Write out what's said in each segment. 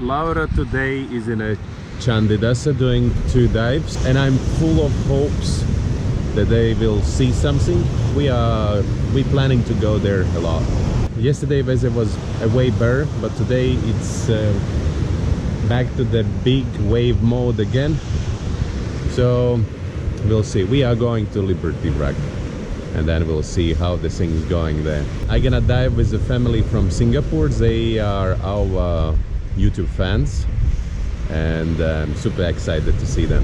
Laura today is in a Candidasa doing 2 dives, and I'm full of hopes that they will see something. We planning to go there a lot. Yesterday Veze was way better, but today it's back to the big wave mode again. So we'll see. We are going to Liberty Wreck, and then we'll see how the thing is going there. I'm gonna dive with a family from Singapore. They are our YouTube fans, and I'm super excited to see them.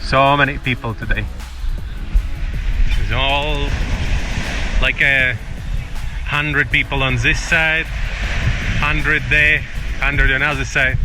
So many people today. It's all like 100 people on this side, 100 there, 100 on the other side.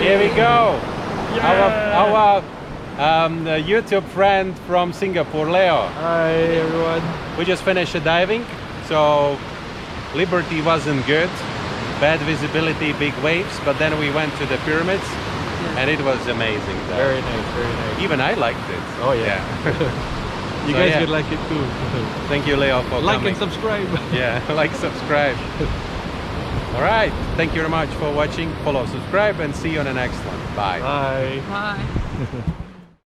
Here we go. Yeah. Our YouTube friend from Singapore, Leo. Hi everyone. We just finished diving, so Liberty wasn't good. Bad visibility, big waves, but then we went to the pyramids and it was amazing there. Very nice, very nice. Even I liked it. Oh yeah. You So, guys yeah. would like it too. Thank you, Leo, for Like coming. and subscribe. Yeah, like, subscribe. All right, thank you very much for watching. Follow, subscribe, and see you on the next one. Bye. Bye. Bye.